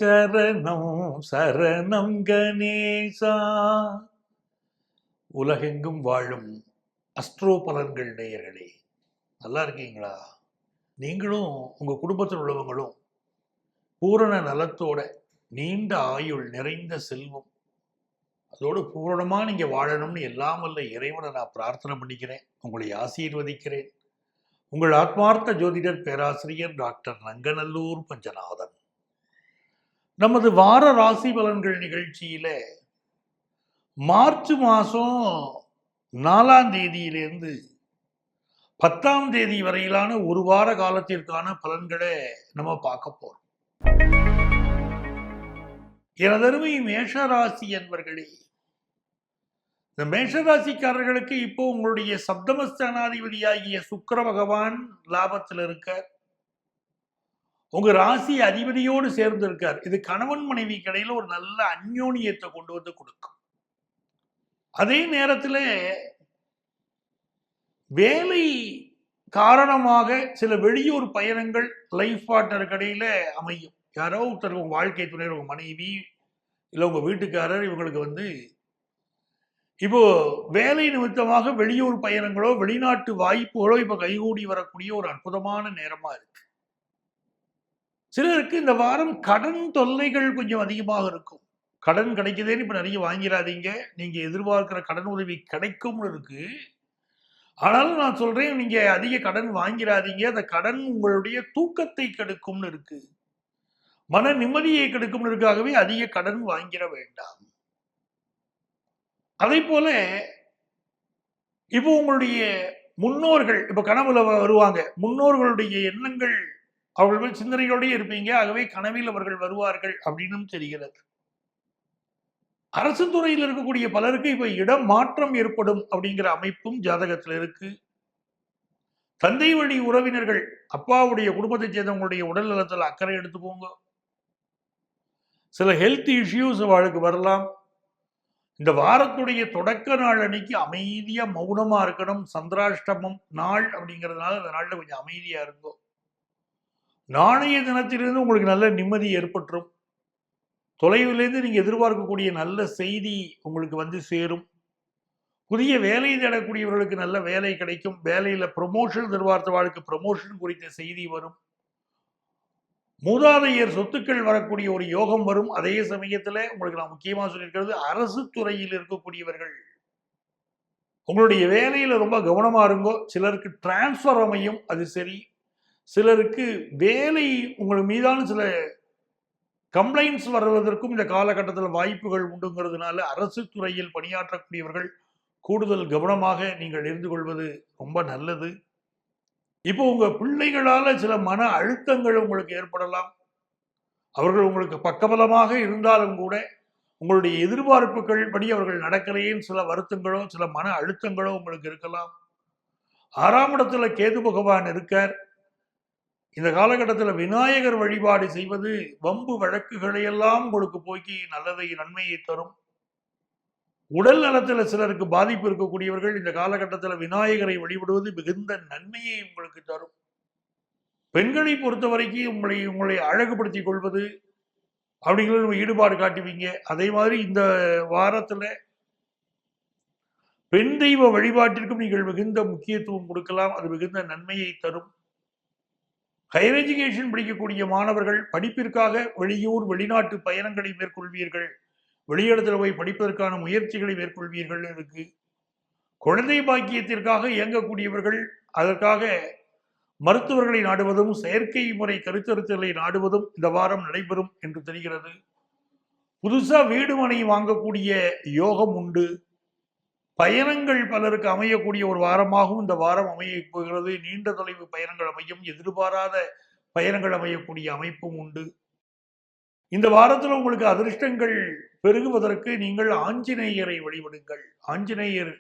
சரணம் சரணம் கணேசா. உலகெங்கும் வாழும் அஸ்ட்ரோ பலன்கள் நேயர்களே, நல்லா இருக்கீங்களா? நீங்களும் உங்க குடும்பத்தில் உள்ளவங்களும் பூரண நலத்தோட நீண்ட ஆயுள் நிறைந்த செல்வம் அதோடு பூரணமா நீங்க வாழணும்னு எல்லாம் வல்ல இறைவனை நான் பிரார்த்தனை பண்ணிக்கிறேன். உங்களை ஆசீர்வதிக்கிறேன். உங்கள் ஆத்மார்த்த ஜோதிடர் பேராசிரியர் டாக்டர் நங்கநல்லூர் பஞ்சநாதன். நமது வார ராசி பலன்கள் நிகழ்ச்சியில மார்ச் மாதம் 4ஆம் தேதியிலிருந்து 10ஆம் தேதி வரையிலான ஒரு வார காலத்திற்கான பலன்களை நம்ம பார்க்க போறோம். எனதருமை மேஷராசி என்பர்களே, இந்த மேஷராசிக்காரர்களுக்கு இப்போ உங்களுடைய சப்தமஸ்தானாதிபதியாகிய சுக்கிர பகவான் லாபத்தில் இருக்கார். உங்க ராசி அதிபதியோடு சேர்ந்து இருக்கார். இது கணவன் மனைவி கடையில் ஒரு நல்ல அந்யோன்யத்தை கொண்டு வந்து கொடுக்கும். அதே நேரத்தில் வேலை காரணமாக சில வெளியூர் பயணங்கள் லைஃப் பார்ட்னர் கடையில் அமையும். யாரோ ஒருத்தர் உங்க வாழ்க்கை துணை, உங்க மனைவி இல்லை உங்க வீட்டுக்காரர், இவங்களுக்கு இப்போ வேலை நிமித்தமாக வெளியூர் பயணங்களோ வெளிநாட்டு வாய்ப்புகளோ இப்ப கைகூடி வரக்கூடிய ஒரு அற்புதமான நேரமா இருக்கு. சிலருக்கு இந்த வாரம் கடன் தொல்லைகள் கொஞ்சம் அதிகமாக இருக்கும். கடன் கிடைக்குதுன்னு இப்ப நிறைய வாங்கிடாதீங்க. நீங்க எதிர்பார்க்கிற கடன் உதவி கிடைக்கும்னு இருக்கு. ஆனாலும் நான் சொல்றேன், நீங்க அதிக கடன் வாங்கிடாதீங்க. அந்த கடன் உங்களுடைய தூக்கத்தை கெடுக்கும்னு இருக்கு, மன நிம்மதியை கெடுக்கும்னு இருக்காகவே அதிக கடன் வாங்கிட வேண்டாம். அதே போல இப்போ உங்களுடைய முன்னோர்கள் இப்ப கனவுல வருவாங்க. முன்னோர்களுடைய எண்ணங்கள் அவர்கள் சிந்தனைகளோடய இருப்பீங்க. ஆகவே கனவில் அவர்கள் வருவார்கள் அப்படின்னு தெரிகிறது. அரசு துறையில் இருக்கக்கூடிய பலருக்கு இப்ப இடம் மாற்றம் ஏற்படும் அப்படிங்கிற அமைப்பும் ஜாதகத்தில் இருக்கு. தந்தை வழி உறவினர்கள், அப்பாவுடைய குடும்பத்தை சேர்ந்தவங்களுடைய உடல் நலத்தில் அக்கறை எடுத்துக்கோங்க. சில ஹெல்த் இஷ்யூஸ் அவளுக்கு வரலாம். இந்த வாரத்துடைய தொடக்க நாள் அன்னைக்கு அமைதியா மௌனமா இருக்கணும். சந்திராஷ்டமம் நாள் அப்படிங்கிறதுனால இந்த நாள்ல கொஞ்சம் அமைதியா இருக்கும். நாளைய தினத்திலிருந்து உங்களுக்கு நல்ல நிம்மதி ஏற்பட்டுரும். தொலைவிலிருந்து நீங்க எதிர்பார்க்கக்கூடிய நல்ல செய்தி உங்களுக்கு சேரும். புதிய வேலை தேடக்கூடியவர்களுக்கு நல்ல வேலை கிடைக்கும். வேலையில ப்ரொமோஷன் எதிர்பார்த்தவர்களுக்கு ப்ரொமோஷன் குறித்த செய்தி வரும். மூதாதையர் சொத்துக்கள் வரக்கூடிய ஒரு யோகம் வரும். அதே சமயத்துல உங்களுக்கு நான் முக்கியமா சொல்லியிருக்கிறது, அரசு துறையில் இருக்கக்கூடியவர்கள் உங்களுடைய வேலையில ரொம்ப கவனமா இருங்கோ. சிலருக்கு டிரான்ஸ்பர் அமையும், அது சரி. சிலருக்கு வேலை உங்களுக்கு மீதான சில கம்ப்ளைண்ட்ஸ் வருவதற்கும் இந்த காலகட்டத்தில் வாய்ப்புகள் உண்டுங்கிறதுனால அரசு துறையில் பணியாற்றக்கூடியவர்கள் கூடுதல் கவனமாக நீங்கள் இருந்து கொள்வது ரொம்ப நல்லது. இப்போ உங்க பிள்ளைகளால சில மன அழுத்தங்கள் உங்களுக்கு ஏற்படலாம். அவர்கள் உங்களுக்கு பக்கபலமாக இருந்தாலும் கூட உங்களுடைய எதிர்பார்ப்புகள் படி அவர்கள் நடக்கலையேன்னு சில வருத்தங்களோ சில மன அழுத்தங்களோ உங்களுக்கு இருக்கலாம். 6ஆம் இடத்துல கேது பகவான் இருக்கார். இந்த காலகட்டத்தில் விநாயகர் வழிபாடு செய்வது வம்பு வழக்குகளையெல்லாம் உங்களுக்கு போக்கி நல்லதை நன்மையை தரும். உடல் நலத்தில் சிலருக்கு பாதிப்பு இருக்கக்கூடியவர்கள் இந்த காலகட்டத்தில் விநாயகரை வழிபடுவது மிகுந்த நன்மையை உங்களுக்கு தரும். பெண்களை பொறுத்த வரைக்கும் உங்களை அழகுபடுத்திக் கொள்வது அப்படிங்கிறது ஈடுபாடு காட்டுவீங்க. அதே மாதிரி இந்த வாரத்துல பெண் தெய்வ வழிபாட்டிற்கும் நீங்கள் மிகுந்த முக்கியத்துவம் கொடுக்கலாம். அது மிகுந்த நன்மையை தரும். ஹையர் எஜுகேஷன் படிக்கக்கூடிய மாணவர்கள் படிப்பிற்காக வெளியூர் வெளிநாட்டு பயணங்களை மேற்கொள்வீர்கள். வெளியிடத்தில் போய் படிப்பதற்கான முயற்சிகளை மேற்கொள்வீர்கள் இருக்கு. குழந்தை பாக்கியத்திற்காக இயங்கக்கூடியவர்கள் அதற்காக மருத்துவர்களை நாடுவதும் செயற்கை முறை கருத்தரித்தலை நாடுவதும் இந்த வாரம் நடைபெறும் என்று தெரிகிறது. புதுசா வீடு மனை வாங்கக்கூடிய யோகம் உண்டு. பயணங்கள் பலருக்கு அமையக்கூடிய ஒரு வாரமாகவும் இந்த வாரம் அமைய போகிறது. நீண்ட தொலைவு பயணங்கள் அமையும். எதிர்பாராத பயணங்கள் அமையக்கூடிய அமைப்பும் உண்டு. இந்த வாரத்தில் உங்களுக்கு அதிர்ஷ்டங்கள் பெருகுவதற்கு நீங்கள் ஆஞ்சநேயரை வழிபடுங்கள். ஆஞ்சநேயர்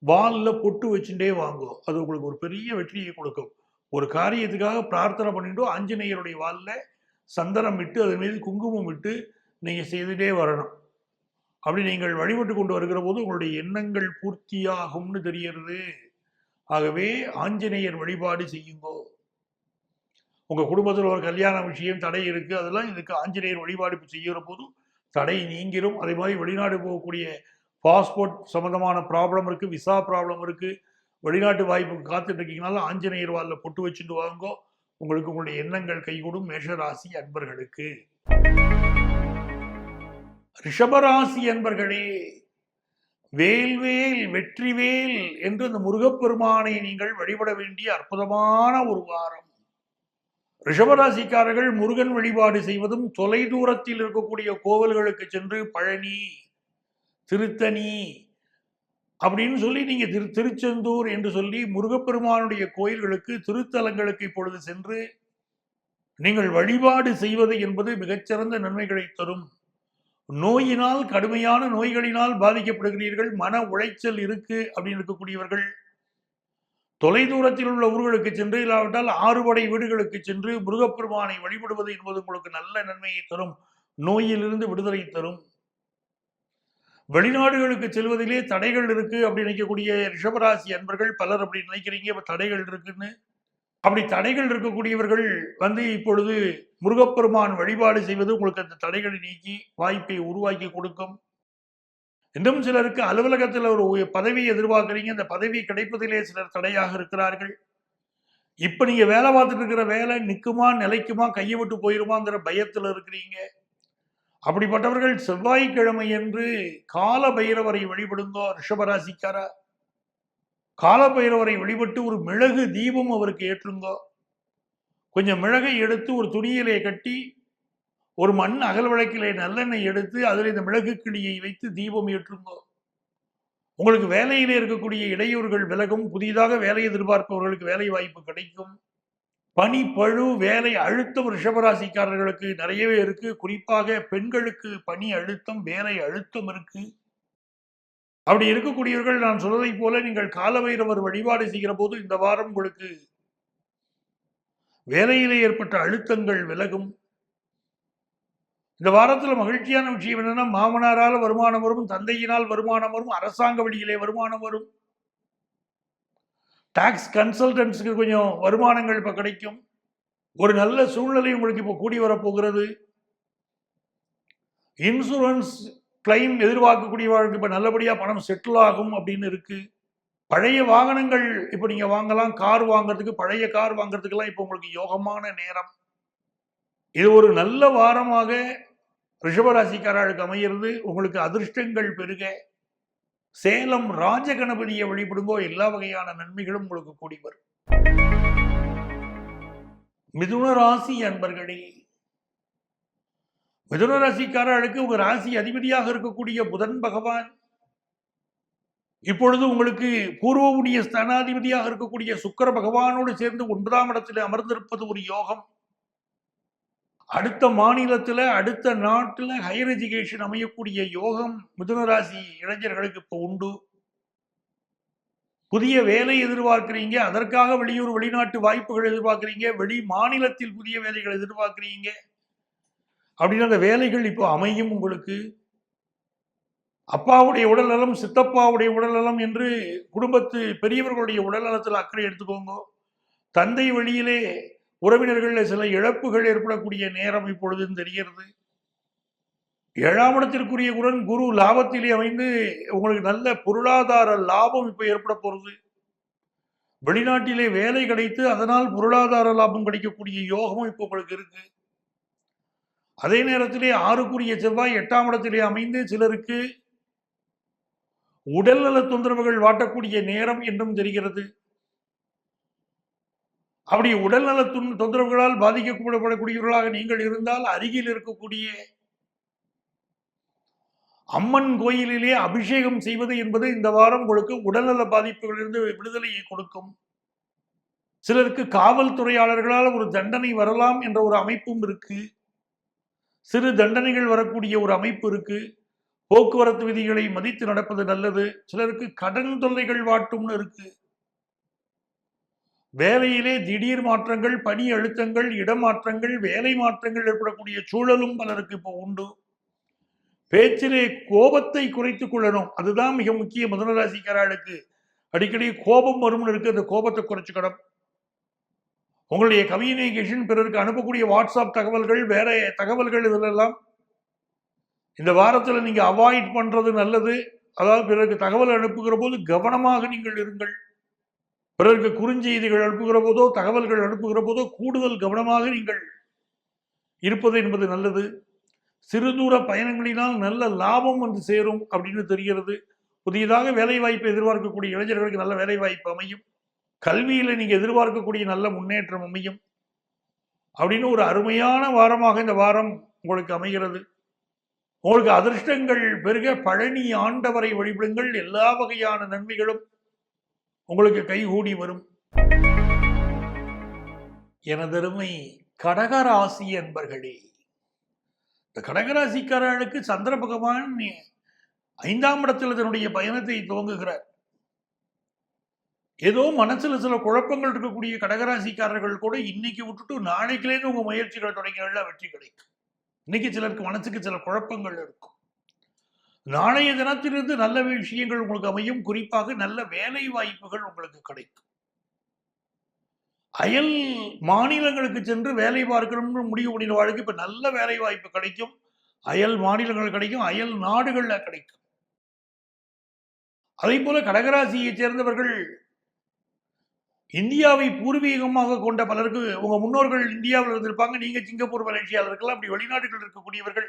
வாலில் பொட்டு வச்சுட்டே வாங்கும். அது உங்களுக்கு ஒரு பெரிய வெற்றியை கொடுக்கும். ஒரு காரியத்துக்காக பிரார்த்தனை பண்ணிட்டு ஆஞ்சநேயருடைய வாலில் சந்தனம் விட்டு அதன் மீது குங்குமம் விட்டு நீங்கள் செய்துட்டே வரணும். அப்படி நீங்கள் வழிபட்டு கொண்டு வருகிற போது உங்களுடைய எண்ணங்கள் பூர்த்தியாகும்னு தெரிகிறது. ஆகவே ஆஞ்சநேயர் வழிபாடு செய்யுங்கோ. உங்க குடும்பத்தில் ஒரு கல்யாண விஷயம் தடை இருக்கு, அதெல்லாம் இதுக்கு ஆஞ்சநேயர் வழிபாடு செய்கிற போது தடை நீங்கிரும். அதே மாதிரி வெளிநாடு போகக்கூடிய பாஸ்போர்ட் சம்பந்தமான ப்ராப்ளம் இருக்கு, விசா ப்ராப்ளம் இருக்கு, வெளிநாட்டு வாய்ப்புக்கு காத்துட்டு இருக்கீங்கனால ஆஞ்சநேயர் வால்ல பொட்டு வச்சுட்டு வாங்கோ. உங்களுக்கு உங்களுடைய எண்ணங்கள் கைகூடும். மேஷராசி அன்பர்களுக்கு. ரிஷபராசி அன்பர்களே, வேல்வேல் வெற்றிவேல் என்று அந்த முருகப்பெருமானை நீங்கள் வழிபட வேண்டிய அற்புதமான ஒரு வாரம். ரிஷபராசிக்காரர்கள் முருகன் வழிபாடு செய்வதும், தொலை தூரத்தில் இருக்கக்கூடிய கோவில்களுக்கு சென்று பழனி, திருத்தணி அப்படின்னு சொல்லி நீங்க திருச்செந்தூர் என்று சொல்லி முருகப்பெருமானுடைய கோயில்களுக்கு, திருத்தலங்களுக்கு இப்பொழுது சென்று நீங்கள் வழிபாடு செய்வது என்பது மிகச்சிறந்த நன்மைகளை தரும். நோயினால், கடுமையான நோய்களினால் பாதிக்கப்படுகிறீர்கள், மன உளைச்சல் இருக்கு அப்படின்னு இருக்கக்கூடியவர்கள் தொலை தூரத்தில் உள்ள ஊர்களுக்கு சென்று, இல்லாவிட்டால் ஆறுபடை வீடுகளுக்கு சென்று முருகப்பெருமானை வழிபடுவது என்பது உங்களுக்கு நல்ல நன்மையை தரும், நோயிலிருந்து விடுதலை தரும். வெளிநாடுகளுக்கு செல்வதிலே தடைகள் இருக்கு அப்படி நினைக்கக்கூடிய ரிஷபராசி அன்பர்கள் பலர் அப்படி நினைக்கிறீங்க தடைகள் இருக்குன்னு. அப்படி தடைகள் இருக்கக்கூடியவர்கள் இப்பொழுது முருகப்பெருமான் வழிபாடு செய்வது உங்களுக்கு அந்த தடைகளை நீக்கி வாய்ப்பை உருவாக்கி கொடுக்கும். இன்னும் சிலருக்கு அலுவலகத்தில் ஒரு பதவியை எதிர்பார்க்கிறீங்க, அந்த பதவி கிடைப்பதிலே சிலர் தடையாக இருக்கிறார்கள். இப்ப நீங்க வேலை பார்த்துட்டு இருக்கிற வேலை நிற்குமா, நிலைக்குமா, கையை விட்டு போயிருமாங்கிற பயத்தில் இருக்கிறீங்க. அப்படிப்பட்டவர்கள் செவ்வாய்க்கிழமை என்று கால பைரவரை வழிபடுங்கோ. ரிஷபராசிக்காரா, கால பைரவரை வழிபட்டு ஒரு மிளகு தீபம் அவருக்கு ஏற்றுங்கோ. கொஞ்சம் மிளகை எடுத்து ஒரு துணியிலே கட்டி ஒரு மண் அகல் விளக்கிலே நல்லெண்ணெய் எடுத்து அதில் இந்த மிளகு கிளியை வைத்து தீபம் ஏற்றுங்கோ. உங்களுக்கு வேலையிலே இருக்கக்கூடிய இடையூறுகள் விலகும். புதிதாக வேலை எதிர்பார்ப்பவர்களுக்கு வேலை வாய்ப்பு கிடைக்கும். பணி பழு, வேலை அழுத்தம் ரிஷபராசிக்காரர்களுக்கு நிறையவே இருக்கு. குறிப்பாக பெண்களுக்கு பணி அழுத்தம், வேலை அழுத்தம் இருக்கு. அப்படி இருக்கக்கூடியவர்கள் நான் சொல்வதை போல நீங்கள் காலபைரவர் வழிபாடு செய்கிற போது இந்த வாரம் உங்களுக்கு வேலையிலே ஏற்பட்ட அழுத்தங்கள் விலகும். இந்த வாரத்தில் மகிழ்ச்சியான விஷயம் என்னன்னா, மாமனாரால் வருமானம் வரும், தந்தையினால் வருமானம் வரும், அரசாங்க வழியிலே வருமானம் வரும், டாக்ஸ் கன்சல்டன்ட்ஸ்க்கு கொஞ்சம் வருமானங்கள் இப்ப கிடைக்கும். ஒரு நல்ல சூழ்நிலை உங்களுக்கு இப்ப கூடி வரப்போகிறது. இன்சூரன்ஸ் கிளைம் எதிர்பார்க்கக்கூடியவர்களுக்கு இப்ப நல்லபடியா பணம் செட்டில் ஆகும் அப்படின்னு இருக்கு. பழைய வாகனங்கள் இப்ப நீங்க வாங்கலாம். கார் வாங்குறதுக்கு, பழைய கார் வாங்குறதுக்கெல்லாம் இப்ப உங்களுக்கு யோகமான நேரம். இது ஒரு நல்ல வாரமாக ரிஷபராசிக்காரர்களுக்கு அமைகிறது. உங்களுக்கு அதிர்ஷ்டங்கள் பெருக. சேலம் ராஜகணபதியை வழிபடுங்கோ. எல்லா வகையான நன்மைகளும் உங்களுக்கு கூடி வரும். மிதுன ராசி அன்பர்களே, மிதுன ராசிக்காரர்களுக்கு உங்க ராசி அதிபதியாக இருக்கக்கூடிய புதன் பகவான் இப்பொழுது உங்களுக்கு பூர்வ புண்ணிய ஸ்தானாதிபதியாக இருக்கக்கூடிய சுக்கிர பகவானோடு சேர்ந்து 9ஆம் இடத்தில் அமர்ந்திருப்பது ஒரு யோகம். அடுத்த மாநிலத்தில், அடுத்த நாட்டில் ஹையர் எஜுகேஷன் அமையக்கூடிய யோகம் மிதுனராசி இளைஞர்களுக்கு இப்போ உண்டு. புதிய வேலை எதிர்பார்க்கிறீங்க, அதற்காக வெளியூர் வெளிநாட்டு வாய்ப்புகள் எதிர்பார்க்கிறீங்க, வெளி மாநிலத்தில் புதிய வேலைகள் எதிர்பார்க்கிறீங்க. அப்படின்னு அந்த வேலைகள் இப்போ அமையும். உங்களுக்கு அப்பாவுடைய உடல்நலம், சித்தப்பாவுடைய உடல்நலம் என்று குடும்பத்து பெரியவர்களுடைய உடல்நலத்தில் அக்கறை எடுத்துக்கோங்க. தந்தை வழியிலே உறவினர்கள் சில இழப்புகள் ஏற்படக்கூடிய நேரம் இப்பொழுது தெரிகிறது. 7ஆம் இடத்திற்குரிய குரு லாபத்திலே அமைந்து உங்களுக்கு நல்ல பொருளாதார லாபம் இப்ப ஏற்பட போறது. வெளிநாட்டிலே வேலை கிடைத்து அதனால் பொருளாதார லாபம் கிடைக்கக்கூடிய யோகமும் இப்ப உங்களுக்கு இருக்கு. அதே நேரத்திலே 6க்குரிய செவ்வாய் 8ஆம் இடத்திலே அமைந்து சிலருக்கு உடல்நல தொந்தரவுகள் வாட்டக்கூடிய நேரம் என்றும் தெரிகிறது. அப்படி உடல்நல தொந்தரவுகளால் பாதிக்கப்படக்கூடியவர்களாக நீங்கள் இருந்தால் அருகில் இருக்கக்கூடிய அம்மன் கோயிலிலே அபிஷேகம் செய்வது என்பது இந்த வாரம் உங்களுக்கு உடல்நல பாதிப்புகளிலிருந்து விடுதலையை கொடுக்கும். சிலருக்கு காவல்துறையாளர்களால் ஒரு தண்டனை வரலாம் என்ற ஒரு அமைப்பும் இருக்கு. சிறு தண்டனைகள் வரக்கூடிய ஒரு அமைப்பு இருக்கு. போக்குவரத்து விதிகளை மதித்து நடப்பது நல்லது. சிலருக்கு கடன் தொல்லைகள் வாட்டும்னு இருக்கு. வேலையிலே திடீர் மாற்றங்கள், பணி அழுத்தங்கள், இடமாற்றங்கள், வேலை மாற்றங்கள் ஏற்படக்கூடிய சூழலும் பலருக்கு இப்போ உண்டு. பேச்சிலே கோபத்தை குறைத்துக் கொள்ளணும். அதுதான் மிக முக்கிய. மிதுனராசிக்காரர்களுக்கு அடிக்கடி கோபம் வரும்னு இருக்கு. அந்த கோபத்தை குறைச்சுக்கணும். உங்களுடைய கம்யூனிகேஷன், பிறருக்கு அனுப்பக்கூடிய வாட்ஸ்அப் தகவல்கள், வேற தகவல்கள், இதிலெல்லாம் இந்த வாரத்தில் நீங்க அவாய்ட் பண்றது நல்லது. அதாவது பிறருக்கு தகவல் அனுப்புகிற போது கவனமாக நீங்கள் இருங்கள். பிறருக்கு குறுஞ்செய்திகள் அனுப்புகிற போதோ, தகவல்கள் அனுப்புகிற போதோ கூடுதல் கவனமாக நீங்கள் இருப்பது என்பது நல்லது. சிறு தூர பயணங்களினால் நல்ல லாபம் வந்து சேரும் அப்படின்னு தெரிகிறது. புதியதாக வேலை வாய்ப்பு எதிர்பார்க்கக்கூடிய இளைஞர்களுக்கு நல்ல வேலை வாய்ப்பு அமையும். கல்வியில நீங்க எதிர்பார்க்கக்கூடிய நல்ல முன்னேற்றம் அமையும் அப்படின்னு ஒரு அருமையான வாரமாக இந்த வாரம் உங்களுக்கு அமைகிறது. உங்களுக்கு அதிர்ஷ்டங்கள் பெருக பழனி ஆண்டவரை வழிபடுங்கள். எல்லா வகையான நன்மைகளும் உங்களுக்கு கைகூடி வரும். எனதருமை கடகராசி என்பர்களே, இந்த கடகராசிக்காரர்களுக்கு சந்திர பகவான் 5ஆம் இடத்தில் தன்னுடைய பயணத்தை துவங்குகிறார். ஏதோ மனசுல சில குழப்பங்கள் இருக்கக்கூடிய கடகராசிக்காரர்கள் கூட இன்னைக்கு விட்டுட்டு நாளைக்குலேருந்து உங்க முயற்சிகளை தொடங்கினா வெற்றி கிடைக்கும். இன்னைக்கு சிலருக்கு மனசுக்கு சில குழப்பங்கள் இருக்கும். நாளைய தினத்திலிருந்து நல்ல விஷயங்கள் உங்களுக்கு அமையும். குறிப்பாக நல்ல வேலை வாய்ப்புகள் உங்களுக்கு கிடைக்கும். அயல் மாநிலங்களுக்கு சென்று வேலை பார்க்கணும்னு முடிவு பண்ணின வாழ்க்கை இப்ப நல்ல வேலை வாய்ப்பு கிடைக்கும். அயல் மாநிலங்கள் கிடைக்கும், அயல் நாடுகள்ல கிடைக்கும். அதே போல கடகராசியை சேர்ந்தவர்கள் இந்தியாவை பூர்வீகமாக கொண்ட பலருக்கு, உங்க முன்னோர்கள் இந்தியாவில் இருந்திருப்பாங்க, நீங்க சிங்கப்பூர், மலேசியாவில் இருக்கலாம். அப்படி வெளிநாடுகள் இருக்கக்கூடியவர்கள்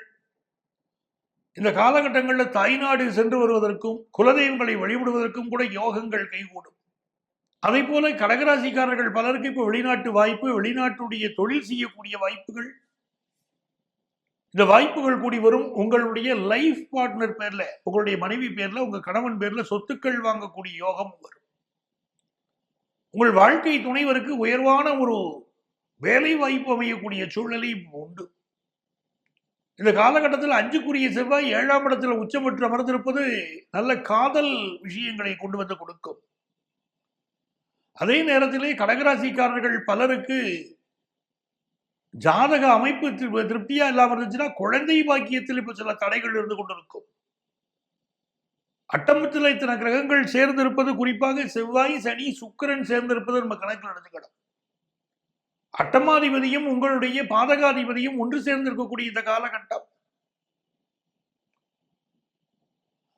இந்த காலகட்டங்களில் தாய்நாடு சென்று வருவதற்கும் குலதெய்வங்களை வழிபடுவதற்கும் கூட யோகங்கள் கைகூடும். அதே போல கடகராசிக்காரர்கள் பலருக்கு இப்ப வெளிநாட்டு வாய்ப்பு, வெளிநாட்டுடைய தொழில் செய்யக்கூடிய வாய்ப்புகள், இந்த வாய்ப்புகள் கூடி வரும். உங்களுடைய லைஃப் பார்ட்னர் பேர்ல, உங்களுடைய மனைவி பேர்ல, உங்க கணவன் பேர்ல சொத்துக்கள் வாங்கக்கூடிய யோகம் வரும். உங்கள் வாழ்க்கை துணைவருக்கு உயர்வான ஒரு வேலை வாய்ப்பு அமையக்கூடிய சூழ்நிலை உண்டு. இந்த காலகட்டத்தில் 5க்குரிய செவ்வாய் 7ஆம் இடத்தில் உச்சம் பெற்று அமர்ந்திருப்பது நல்ல காதல் விஷயங்களை கொண்டு வந்து கொடுக்கும். அதே நேரத்திலே கடகராசிக்காரர்கள் பலருக்கு ஜாதக அமைப்பு திருப்தியா இல்லாமல் இருந்துச்சுன்னா குழந்தை பாக்கியத்தில் இப்ப சில தடைகள் இருந்து கொண்டிருக்கும். அட்டமத்தில் இத்தனை கிரகங்கள் சேர்ந்திருப்பது, குறிப்பாக செவ்வாய், சனி, சுக்கிரன் சேர்ந்திருப்பது நம்ம கணக்கில் எடுத்துக்கணும். அட்டமாதிபதியும் உங்களுடைய பாதகாதிபதியும் ஒன்று சேர்ந்திருக்கக்கூடிய இந்த காலகட்டம்.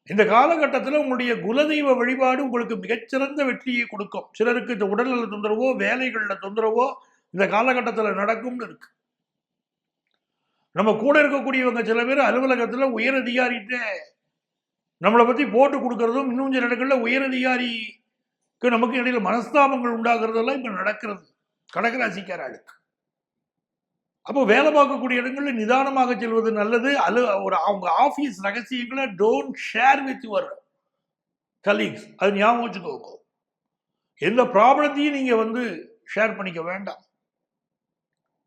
இந்த காலகட்டத்தில் உங்களுடைய குலதெய்வ வழிபாடு உங்களுக்கு மிகச்சிறந்த வெற்றியை கொடுக்கும். சிலருக்கு இந்த உடல்நல தொந்தரவோ, வேலைகள்ல தொந்தரவோ இந்த காலகட்டத்தில் நடக்கும்னு இருக்கு. நம்ம கூட இருக்கக்கூடியவங்க சில பேர் அலுவலகத்தில் உயர் அதிகாரிகிட்ட நம்மளை பத்தி போட்டு கொடுக்கறதும், இன்னும் சில இடங்களில் உயர் அதிகாரிக்கு நமக்கு இடையில மனஸ்தாபங்கள் உண்டாகிறதெல்லாம் இப்ப நடக்கிறது கடகராசிக்காரர்களுக்கு. அப்போ வேலை பார்க்கக்கூடிய இடங்களில் நிதானமாக செல்வது நல்லது. அவங்க ஆபீஸ் ரகசியங்களை don't share with your colleagues. அது ஞாபகம் வச்சுக்கோங்க. எந்த ப்ராப்ளத்தையும் நீங்க ஷேர் பண்ணிக்க வேண்டாம்.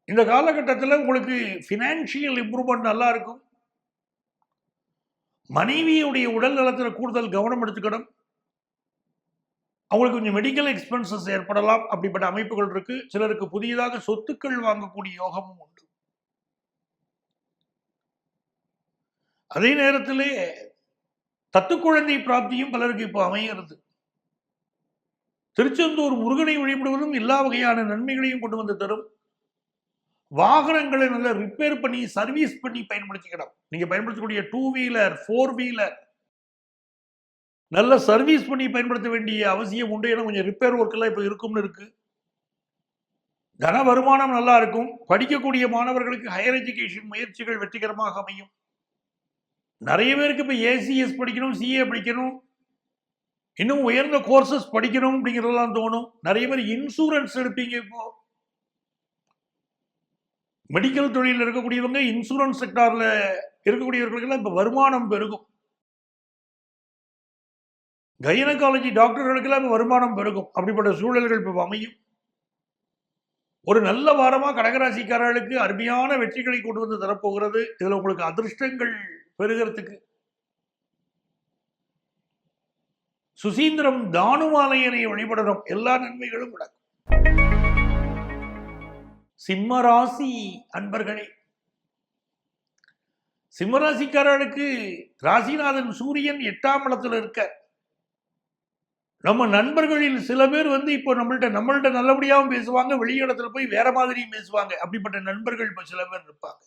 இந்த காலகட்டத்தில் உங்களுக்கு பினான்சியல் இம்ப்ரூவ்மெண்ட் நல்லா இருக்கும். மனைவியுடைய உடல் நலத்தில் கூடுதல் கவனம் எடுத்துக்கணும். அவங்களுக்கு கொஞ்சம் மெடிக்கல் எக்ஸ்பென்சஸ் ஏற்படலாம். அப்படிப்பட்ட அமைப்புகள் இருக்கு. சிலருக்கு புதியதாக சொத்துக்கள் வாங்கக்கூடிய யோகமும் உண்டு. அதே நேரத்திலே தத்துக்குழந்தை பிராப்தியும் பலருக்கு இப்போ அமைகிறது. திருச்செந்தூர் முருகனை வழிபடுவதும் எல்லா வகையான நன்மைகளையும் கொண்டு வந்து தரும். வாகனங்களை நல்லா ரிப்பேர் பண்ணி சர்வீஸ் பண்ணி பயன்படுத்திக்கணும். நீங்க பயன்படுத்தக்கூடிய 2 வீலர் 4 வீலர் நல்ல சர்வீஸ் பண்ணி பயன்படுத்த வேண்டிய அவசியம் உண்டு. ஏன்னா கொஞ்சம் ரிப்பேர் ஒர்க் எல்லாம் இப்ப இருக்கும்னு இருக்கு. தன வருமானம் நல்லா இருக்கும். படிக்கக்கூடிய மாணவர்களுக்கு ஹையர் எஜுகேஷன் முயற்சிகள் வெற்றிகரமாக அமையும். நிறைய பேருக்கு இப்ப ஏசிஎஸ் படிக்கணும், சிஏ படிக்கணும், இன்னும் உயர்ந்த கோர்சஸ் படிக்கணும் அப்படிங்கிறதெல்லாம் தோணும். நிறைய பேர் இன்சூரன்ஸ் எடுப்பீங்க. இப்போ மெடிக்கல் தொழிலில் இருக்கக்கூடியவங்க, இன்சூரன்ஸ் செக்டார்ல இருக்கக்கூடியவர்களுக்கெல்லாம் இப்ப வருமானம் பெருகும். கைனகாலஜி டாக்டர்களுக்கெல்லாம் வருமானம் பெருகும். அப்படிப்பட்ட சூழல்கள் இப்ப அமையும். ஒரு நல்ல வாரமா கடகராசிக்காரர்களுக்கு அருமையான வெற்றிகளை கொண்டு வந்து தரப்போகிறது. இதுல உங்களுக்கு அதிர்ஷ்டங்கள் பெறுகிறதுக்கு சுசீந்திரம் தானுமாலையனை வழிபடணும். எல்லா நன்மைகளும் நடக்கும். சிம்மராசி அன்பர்களே, சிம்மராசிக்காரர்களுக்கு ராசிநாதன் சூரியன் 8ஆம் இடத்துல இருக்க நம்ம நண்பர்களில் சில பேர் இப்போ நம்மள்ட்ட நல்லபடியாகவும் பேசுவாங்க, வெளியிடத்துல போய் வேற மாதிரியும் பேசுவாங்க. அப்படிப்பட்ட நண்பர்கள் இப்ப சில பேர் இருப்பாங்க.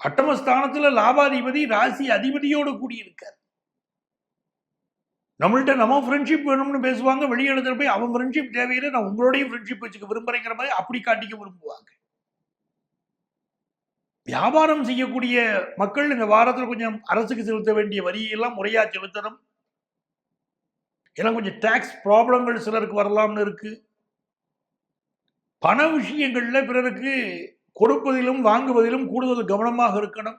அட்டமஸ்தானத்துல லாபாதிபதி ராசி அதிபதியோடு கூடியிருக்கார். நம்மள்ட்ட நம்ம ஃப்ரெண்ட்ஷிப் வேணும்னு பேசுவாங்க, வெளியிடத்துல போய் அவன் ஃப்ரெண்ட்ஷிப் தேவையில்லை, நான் உங்களோடையும் ஃப்ரெண்ட்ஷிப் வச்சுக்க விரும்புறேங்கிற மாதிரி அப்படி காட்டிக்க விரும்புவாங்க. வியாபாரம் செய்யக்கூடிய மக்கள் இந்த வாரத்தில் கொஞ்சம் அரசுக்கு செலுத்த வேண்டிய வரியெல்லாம் முறையா செலுத்தணும். ஏன்னா கொஞ்சம் டாக்ஸ் ப்ராப்ளங்கள் சிலருக்கு வரலாம்னு இருக்கு. பண விஷயங்கள்ல பிறருக்கு கொடுப்பதிலும் வாங்குவதிலும் கூடுதல் கவனமாக இருக்கணும்.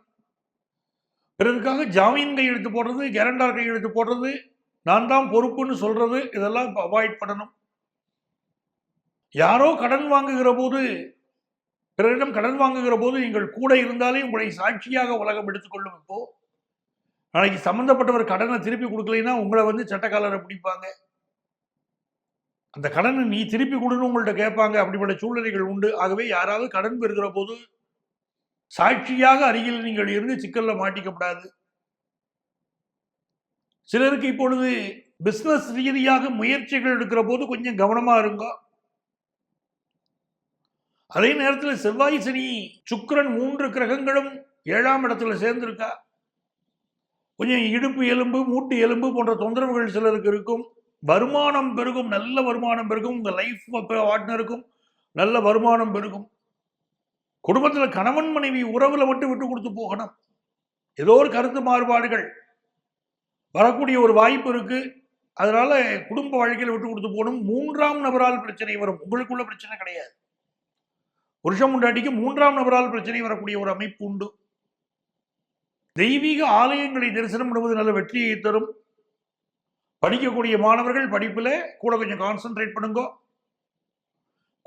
பிறருக்காக ஜாமீன் கையெழுத்து போடுறது, கேரண்டார் கையெழுத்து போடுறது, நான் தான் பொறுப்புன்னு சொல்றது, இதெல்லாம் அவாய்ட் பண்ணணும். யாரோ கடன் வாங்குகிற போது, பிறரிடம் கடன் வாங்குகிற போது நீங்கள் கூட இருந்தாலே உங்களை சாட்சியாக உலகம் எடுத்துக்கொள்ளும். இப்போ நாளைக்கு சம்பந்தப்பட்டவர் கடனை திருப்பி கொடுக்கலைன்னா உங்களை சட்டக்காலரை பிடிப்பாங்க. அந்த கடனை நீ திருப்பி கொடுன்னு உங்கள்கிட்ட கேட்பாங்க. அப்படிப்பட்ட சூழ்நிலைகள் உண்டு. ஆகவே யாராவது கடன் பெறுகிற போது சாட்சியாக அருகில் நீங்கள் இருந்து சிக்கல்ல மாட்டிக்கப்படாது. சிலருக்கு இப்பொழுது பிசினஸ் ரீதியாக முயற்சிகள் எடுக்கிற போது கொஞ்சம் கவனமா இருங்க. அதே நேரத்தில் செவ்வாய், சனி, சுக்கிரன் 3 கிரகங்களும் 7ஆம் இடத்துல சேர்ந்திருக்கா. கொஞ்சம் இடுப்பு எலும்பு, மூட்டு எலும்பு போன்ற தொந்தரவுகள் சிலருக்கு இருக்கும். வருமானம் பெருகும், நல்ல வருமானம் பெருகும். உங்க லைஃப் பார்ட்னருக்கும் நல்ல வருமானம் பெருகும். குடும்பத்தில் கணவன் மனைவி உறவுல மட்டும் விட்டு கொடுத்து போகணும். ஏதோ ஒரு கருத்து மாறுபாடுகள் வரக்கூடிய ஒரு வாய்ப்பு இருக்கு. அதனால குடும்ப வாழ்க்கையில் விட்டு கொடுத்து போகணும். 3ஆம் நபரால் பிரச்சனை வரும். உங்களுக்குள்ள பிரச்சனை கிடையாது. புருஷன் முண்டாட்டிக்கு 3ஆம் நபரால் பிரச்சனை வரக்கூடிய ஒரு அமைப்பு உண்டு. தெய்வீக ஆலயங்களை தரிசனம் பண்ணுவது நல்ல வெற்றியை தரும். படிக்கக்கூடிய மாணவர்கள் படிப்புல கூட கொஞ்சம் கான்சென்ட்ரேட் பண்ணுங்க.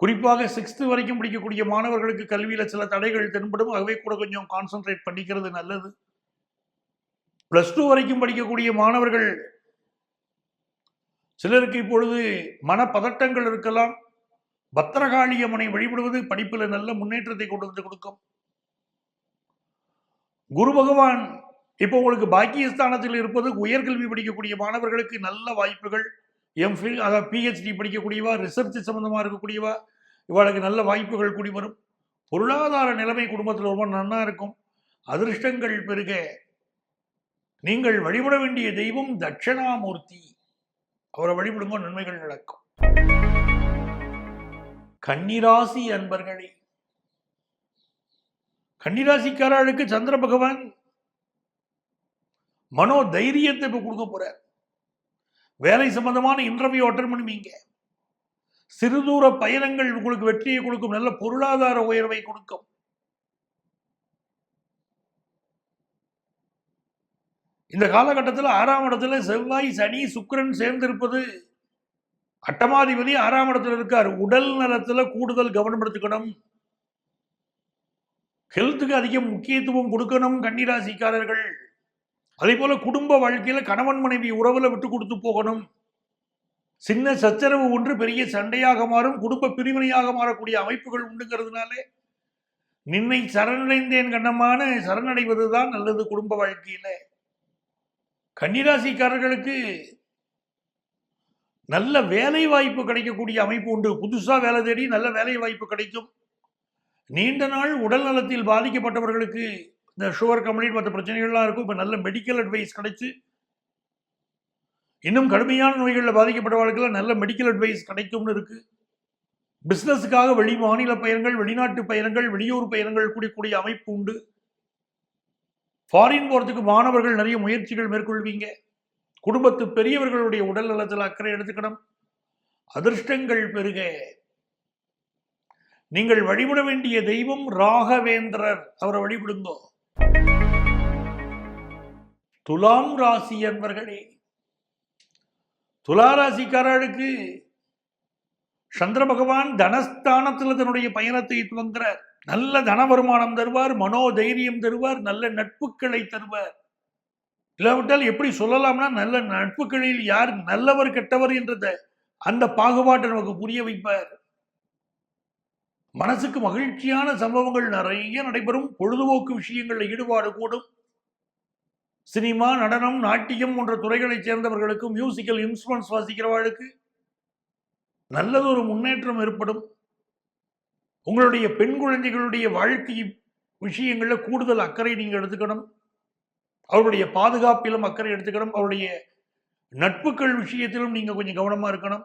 குறிப்பாக 6th வரைக்கும் படிக்கக்கூடிய மாணவர்களுக்கு கல்வியில சில தடைகள் தென்படும். ஆகவே கூட கொஞ்சம் கான்சென்ட்ரேட் பண்ணிக்கிறது நல்லது. +2 வரைக்கும் படிக்கக்கூடிய மாணவர்கள் சிலருக்கு இப்பொழுது மனப்பதட்டங்கள் இருக்கலாம். பத்திரகாளியம்மனை வழிபடுவது படிப்பில் நல்ல முன்னேற்றத்தை கொண்டு வந்து கொடுக்கும். குரு பகவான் இப்போ உங்களுக்கு பாக்கியஸ்தானத்தில் இருப்பது உயர்கல்வி படிக்கக்கூடிய மாணவர்களுக்கு நல்ல வாய்ப்புகள். எம்ஃபில், அதாவது PhD படிக்கக்கூடியவா, ரிசர்ச் சம்பந்தமா இருக்கக்கூடியவா, இவளுக்கு நல்ல வாய்ப்புகள் கூடி வரும். பொருளாதார நிலைமை குடும்பத்தில் ரொம்ப நன்னா இருக்கும். அதிர்ஷ்டங்கள் பெருக. நீங்கள் வழிபட வேண்டிய தெய்வம் தட்சணாமூர்த்தி. அவரை வழிபடுங்க, நன்மைகள் நடக்கும். கன்னிராசி அன்பர்களே, கன்னிராசிக்காரர்களுக்கு சந்திர பகவான் மனோ தைரியத்தை இப்ப கொடுக்க போறார். வேலை சம்பந்தமான இன்டர்வியூ அட்டெண்ட் பண்ணுவீங்க. சிறுதூர பயணங்கள் உங்களுக்கு வெற்றியை கொடுக்கும். நல்ல பொருளாதார உயர்வை கொடுக்கும். இந்த காலகட்டத்தில் 6ஆம் இடத்துல செவ்வாய், சனி, சுக்கிரன் சேர்ந்திருப்பது, அட்டமாதிபதி 6ஆம் இடத்துல இருக்கார். உடல் நலத்துல கூடுதல் கவனம் எடுத்துக்கணும். ஹெல்த்துக்கு அதிக முக்கியத்துவம் கொடுக்கணும் கன்னிராசிக்காரர்கள். அதே போல குடும்ப வாழ்க்கையில கணவன் மனைவி உறவுல விட்டு கொடுத்து போகணும். சின்ன சச்சரவு ஒன்று பெரிய சண்டையாக மாறும். குடும்ப பிரிவினையாக மாறக்கூடிய அமைப்புகள் உண்டுங்கிறதுனாலே நின்னை சரணடைந்தேன் கண்ணமான சரணடைவதுதான் நல்லது. குடும்ப வாழ்க்கையில கன்னிராசிக்காரர்களுக்கு நல்ல வேலை வாய்ப்பு கிடைக்கக்கூடிய அமைப்பு உண்டு. புதுசா வேலை தேடி நல்ல வேலை வாய்ப்பு கிடைக்கும். நீண்ட நாள் உடல் நலத்தில் பாதிக்கப்பட்டவர்களுக்கு இந்த சுகர் கம்ப்ளைண்ட் மற்ற பிரச்சனைகள்லாம் இருக்கும். இப்போ நல்ல மெடிக்கல் அட்வைஸ் கிடைச்சு, இன்னும் கடுமையான நோய்களில் பாதிக்கப்பட்டவர்களுக்கு நல்ல மெடிக்கல் அட்வைஸ் கிடைக்கும்னு இருக்கு. பிசினஸுக்காக வெளி மாநில பயணங்கள், வெளிநாட்டு பயணங்கள், வெளியூர் பயணங்கள் கூடிய அமைப்பு உண்டு. ஃபாரின் போறதுக்கு மாணவர்கள் நிறைய முயற்சிகள் மேற்கொள்வீங்க. குடும்பத்து பெரியவர்களுடைய உடல் நலத்தில் அக்கறை எடுத்துக்கணும். அதிர்ஷ்டங்கள் பெருக. நீங்கள் வழிபட வேண்டிய தெய்வம் ராகவேந்திரர். அவரை வழிபடுங்கோ. துலாம் ராசி அன்பர்களே, துலா ராசிக்காரர்களுக்கு சந்திர பகவான் தனஸ்தானத்தில் தன்னுடைய பயணத்தை துவங்குகிறார். நல்ல தன வருமானம் தருவார், மனோதைரியம் தருவார், நல்ல நட்புகளை தருவார். இல்லாவிட்டால் எப்படி சொல்லலாம்னா, நல்ல நட்புகளில் யார் நல்லவர் கெட்டவர் என்றத அந்த பாகுபாட்டை நமக்கு புரிய வைப்பார். மனசுக்கு மகிழ்ச்சியான சம்பவங்கள் நிறைய நடைபெறும். பொழுதுபோக்கு விஷயங்களில் ஈடுபாடு கூடும். சினிமா, நடனம், நாட்டியம் போன்ற துறைகளைச் சேர்ந்தவர்களுக்கு, மியூசிக்கல் இன்ஸ்ட்ருமெண்ட்ஸ் வாசிக்கிறவர்களுக்கு நல்லதொரு முன்னேற்றம் ஏற்படும். உங்களுடைய பெண் குழந்தைகளுடைய வாழ்க்கை விஷயங்கள்ல கூடுதல் அக்கறை நீங்க எடுத்துக்கணும். அவருடைய பாதுகாப்பிலும் அக்கறை எடுத்துக்கணும். அவருடைய நட்புகள் விஷயத்திலும் நீங்க கொஞ்சம் கவனமா இருக்கணும்.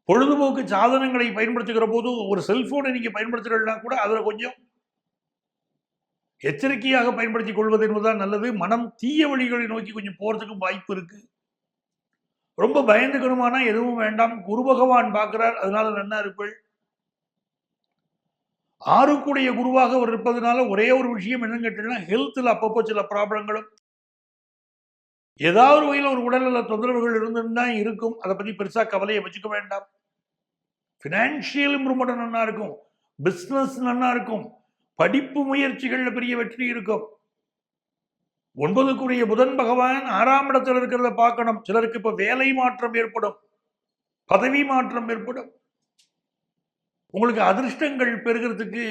பொழுதுபோக்கு சாதனங்களை பயன்படுத்துகிற போது ஒரு செல்போனை நீங்க பயன்படுத்துகிறீங்கன்னா கூட அதில் கொஞ்சம் எச்சரிக்கையாக பயன்படுத்திக் கொள்வது என்பதுதான் நல்லது. மனம் தீய வழிகளை நோக்கி கொஞ்சம் போறதுக்கும் வாய்ப்பு இருக்கு. ரொம்ப பயந்துக்கணுமானா எதுவும் வேண்டாம். குரு பகவான் பார்க்கிறார், அதனால நன்னா இருப்பள். ஆறுக்குடைய குருவாக அவர் இருப்பதனால ஒரே ஒரு விஷயம் என்னன்னு கேட்டீங்கன்னா, ஹெல்த்ல அப்பப்போ சில ப்ராப்ளங்களும் ஏதாவது வகையில் ஒரு உடல்நல தொந்தரவுகள் இருந்துன்னா இருக்கும். அதை பத்தி பெருசா கவலையை வச்சுக்க வேண்டாம். பினான்சியல் இம்ப்ரூவ்மெண்ட் நல்லா இருக்கும். பிசினஸ் நல்லா இருக்கும். படிப்பு முயற்சிகள்ல பெரிய வெற்றி இருக்கும். 9க்குரிய புதன் பகவான் 6ஆம் இடத்துல இருக்கிறத பார்க்கணும். சிலருக்கு இப்ப வேலை மாற்றம் ஏற்படும், பதவி மாற்றம் ஏற்படும். உங்களுக்கு அதிர்ஷ்டங்கள் பெறுகிறதுக்கு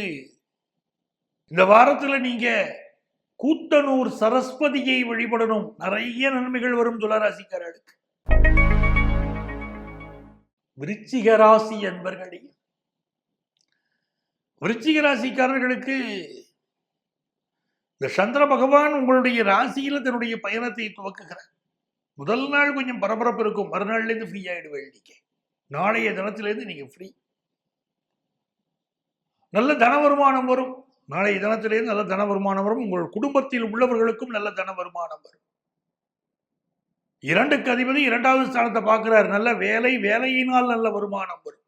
இந்த வாரத்துல நீங்க கூத்தனூர் சரஸ்வதியை வழிபடணும். நிறைய நன்மைகள் வரும் துளாராசிக்காரர்களுக்கு. விருச்சிக ராசி அன்பர்களே, விருச்சிக ராசிக்காரர்களுக்கு இந்த சந்திர பகவான் உங்களுடைய ராசியில தன்னுடைய பயணத்தை துவக்குகிறார். முதல் நாள் கொஞ்சம் பரபரப்பு இருக்கும். மறுநாள்ல இருந்து ஃப்ரீ ஆயிடுவேன். நீங்க நாளைய தினத்திலிருந்து நீங்க ஃப்ரீ. நல்ல தன வருமானம் வரும். நாளைய தினத்திலிருந்து நல்ல தன வருமானம் வரும். உங்கள் குடும்பத்தில் உள்ளவர்களுக்கும் நல்ல தன வருமானம் வரும். 2க்கு அதிபதி 2வது ஸ்தானத்தை பார்க்கிறார். நல்ல வேலை, வேலையினால் நல்ல வருமானம் வரும்.